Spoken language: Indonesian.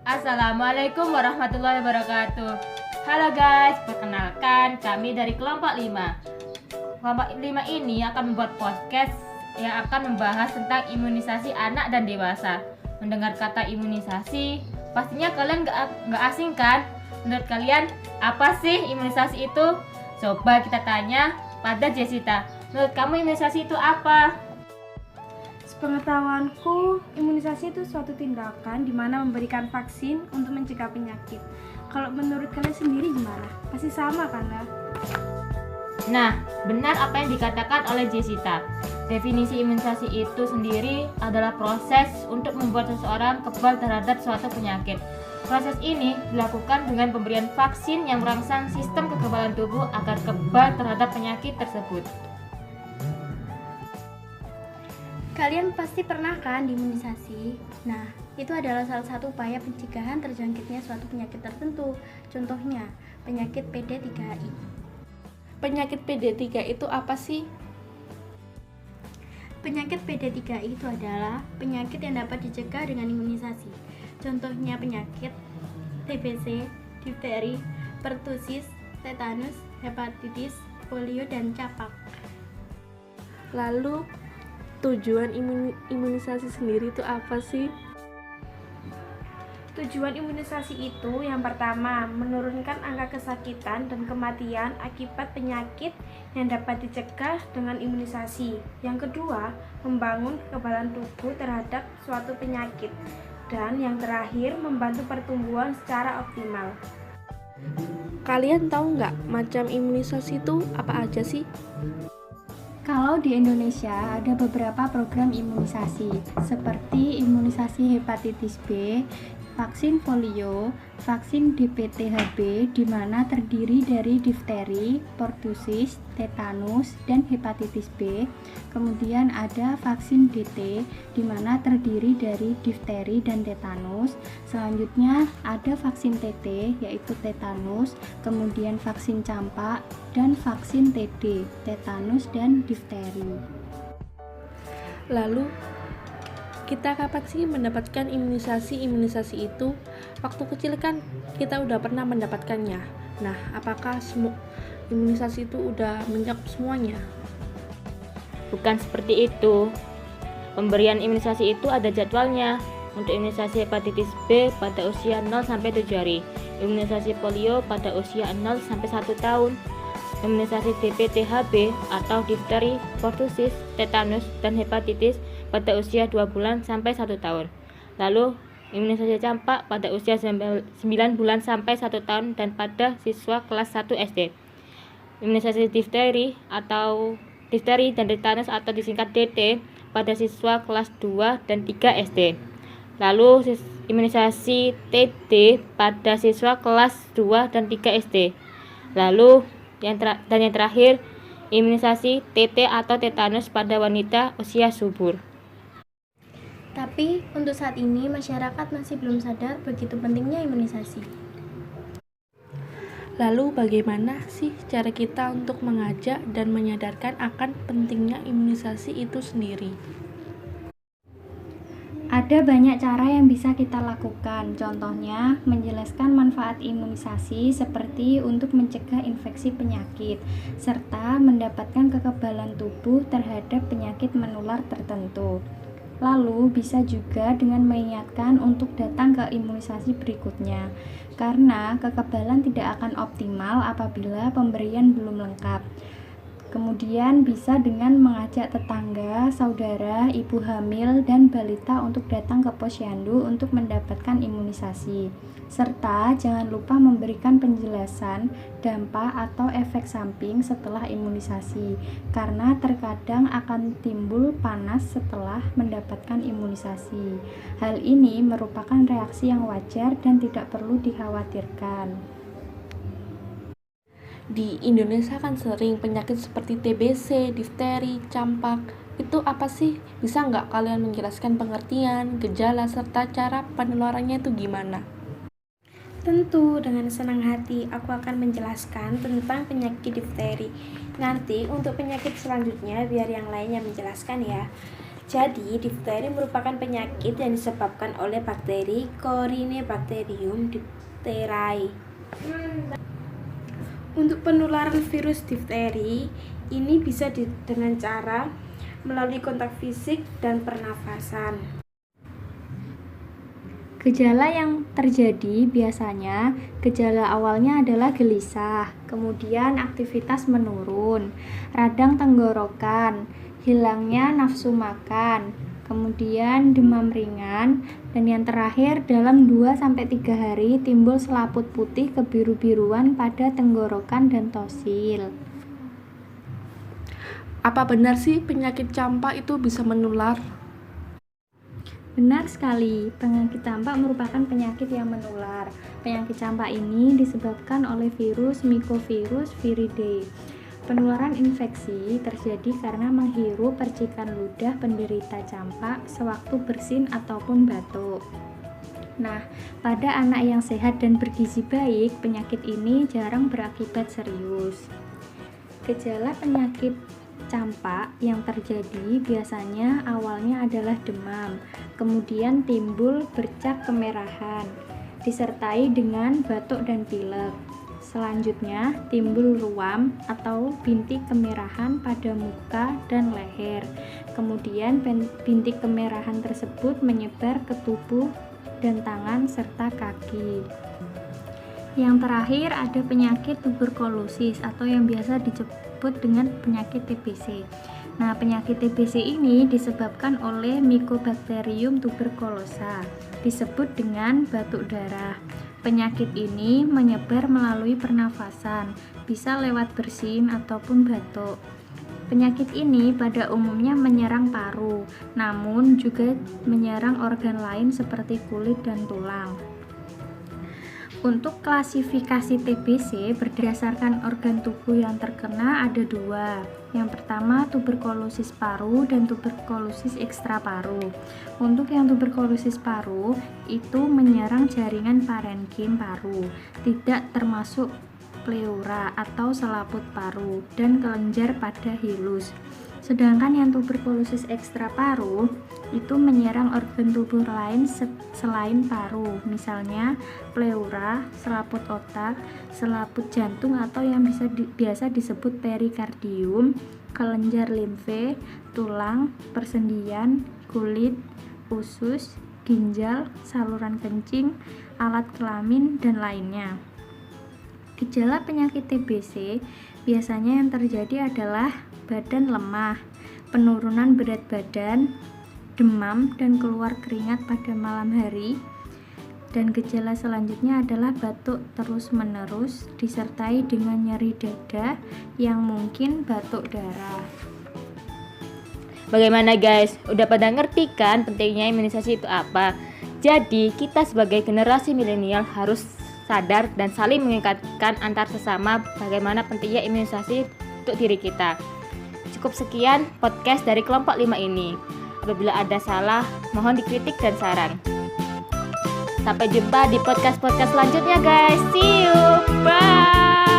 Assalamualaikum warahmatullahi wabarakatuh. Halo guys, perkenalkan kami dari kelompok 5. Kelompok 5 ini akan membuat podcast yang akan membahas tentang imunisasi anak dan dewasa. Mendengar kata imunisasi, pastinya kalian gak asing kan? Menurut kalian, apa sih imunisasi itu? Coba kita tanya pada Jessica. Menurut kamu imunisasi itu apa? Sepengetahuanku, imunisasi itu suatu tindakan di mana memberikan vaksin untuk mencegah penyakit. Kalau menurut kalian sendiri gimana? Pasti sama kan ya? Nah, benar apa yang dikatakan oleh Jessica. Definisi imunisasi itu sendiri adalah proses untuk membuat seseorang kebal terhadap suatu penyakit. Proses ini dilakukan dengan pemberian vaksin yang merangsang sistem kekebalan tubuh agar kebal terhadap penyakit tersebut. Kalian pasti pernah kan diimunisasi? Nah, itu adalah salah satu upaya pencegahan terjangkitnya suatu penyakit tertentu. Contohnya, penyakit PD3I. Penyakit PD3 itu apa sih? Penyakit PD3I itu adalah penyakit yang dapat dicegah dengan imunisasi. Contohnya penyakit TBC, difteri, pertusis, tetanus, hepatitis, polio, dan campak. Lalu tujuan imunisasi sendiri itu apa sih? Tujuan imunisasi itu yang pertama, menurunkan angka kesakitan dan kematian akibat penyakit yang dapat dicegah dengan imunisasi. Yang kedua, membangun kekebalan tubuh terhadap suatu penyakit. Dan yang terakhir, membantu pertumbuhan secara optimal. Kalian tahu nggak macam imunisasi itu apa aja sih? Kalau di Indonesia ada beberapa program imunisasi seperti imunisasi hepatitis B, vaksin polio, vaksin DPT-HB di mana terdiri dari difteri, pertusis, tetanus, dan hepatitis B. Kemudian ada vaksin DT di mana terdiri dari difteri dan tetanus. Selanjutnya ada vaksin TT yaitu tetanus, kemudian vaksin campak dan vaksin TD, tetanus dan difteri. Lalu kita kapan sih mendapatkan imunisasi itu? Waktu kecil kan kita udah pernah mendapatkannya. Nah, apakah semua imunisasi itu udah mencakup semuanya? Bukan seperti itu. Pemberian imunisasi itu ada jadwalnya. Untuk imunisasi hepatitis B pada usia 0-7 hari, imunisasi polio pada usia 0-1 tahun, imunisasi DPT-HB atau difteri, pertusis, tetanus, dan hepatitis pada usia 2 bulan sampai 1 tahun. Lalu, imunisasi campak pada usia 9 bulan sampai 1 tahun dan pada siswa kelas 1 SD. Imunisasi difteri dan tetanus atau disingkat DT pada siswa kelas 2 dan 3 SD. Lalu, imunisasi TD pada siswa kelas 2 dan 3 SD. Lalu, yang terakhir, imunisasi TT atau tetanus pada wanita usia subur. Tapi untuk saat ini masyarakat masih belum sadar begitu pentingnya imunisasi. Lalu bagaimana sih cara kita untuk mengajak dan menyadarkan akan pentingnya imunisasi itu sendiri? Ada banyak cara yang bisa kita lakukan, contohnya menjelaskan manfaat imunisasi seperti untuk mencegah infeksi penyakit, serta mendapatkan kekebalan tubuh terhadap penyakit menular tertentu. Lalu bisa juga dengan mengingatkan untuk datang ke imunisasi berikutnya, karena kekebalan tidak akan optimal apabila pemberian belum lengkap. Kemudian bisa dengan mengajak tetangga, saudara, ibu hamil, dan balita untuk datang ke posyandu untuk mendapatkan imunisasi. Serta jangan lupa memberikan penjelasan, dampak atau efek samping setelah imunisasi, karena terkadang akan timbul panas setelah mendapatkan imunisasi. Hal ini merupakan reaksi yang wajar dan tidak perlu dikhawatirkan. Di Indonesia kan sering penyakit seperti TBC, difteri, campak. Itu apa sih? Bisa nggak kalian menjelaskan pengertian, gejala, serta cara penularannya itu gimana? Tentu, dengan senang hati aku akan menjelaskan tentang penyakit difteri. Nanti untuk penyakit selanjutnya biar yang lainnya menjelaskan ya. Jadi, difteri merupakan penyakit yang disebabkan oleh bakteri Corynebacterium diphtheriae. Untuk penularan virus difteri, ini bisa dengan cara melalui kontak fisik dan pernafasan. Gejala yang terjadi biasanya, gejala awalnya adalah gelisah, kemudian aktivitas menurun, radang tenggorokan, hilangnya nafsu makan, kemudian demam ringan, dan yang terakhir dalam 2-3 hari timbul selaput putih kebiru-biruan pada tenggorokan dan tosil. Apa benar sih penyakit campak itu bisa menular? Benar sekali, penyakit campak merupakan penyakit yang menular. Penyakit campak ini disebabkan oleh virus Mycovirus viridae. Penularan infeksi terjadi karena menghirup percikan ludah penderita campak sewaktu bersin ataupun batuk. Nah, pada anak yang sehat dan bergizi baik, penyakit ini jarang berakibat serius. Gejala penyakit campak yang terjadi biasanya awalnya adalah demam, kemudian timbul bercak kemerahan, disertai dengan batuk dan pilek. Selanjutnya timbul ruam atau bintik kemerahan pada muka dan leher. Kemudian bintik kemerahan tersebut menyebar ke tubuh dan tangan serta kaki. Yang terakhir ada penyakit tuberkulosis atau yang biasa disebut dengan penyakit TBC. Nah, penyakit TBC ini disebabkan oleh Mycobacterium tuberculosa, disebut dengan batuk darah. Penyakit ini menyebar melalui pernafasan, bisa lewat bersin ataupun batuk. Penyakit ini pada umumnya menyerang paru, namun juga menyerang organ lain seperti kulit dan tulang. Untuk klasifikasi TBC berdasarkan organ tubuh yang terkena ada 2. Yang pertama tuberkulosis paru dan tuberkulosis ekstraparu. Untuk yang tuberkulosis paru itu menyerang jaringan parenkim paru, tidak termasuk pleura atau selaput paru dan kelenjar pada hilus. Sedangkan yang tuberkulosis ekstraparu itu menyerang organ tubuh lain selain paru, misalnya pleura, selaput otak, selaput jantung atau yang biasa disebut perikardium, kelenjar limfe, tulang, persendian, kulit, usus, ginjal, saluran kencing, alat kelamin, dan lainnya. Gejala penyakit TBC biasanya yang terjadi adalah badan lemah, penurunan berat badan, demam, dan keluar keringat pada malam hari. Dan gejala selanjutnya adalah batuk terus-menerus disertai dengan nyeri dada yang mungkin batuk darah. Bagaimana guys? Udah pada ngerti kan pentingnya imunisasi itu apa? Jadi kita sebagai generasi milenial harus sadar dan saling mengingatkan antar sesama bagaimana pentingnya imunisasi untuk diri kita. Cukup sekian podcast dari kelompok 5 ini. Apabila ada salah, mohon dikritik dan saran. Sampai jumpa di podcast-podcast selanjutnya guys. See you. Bye.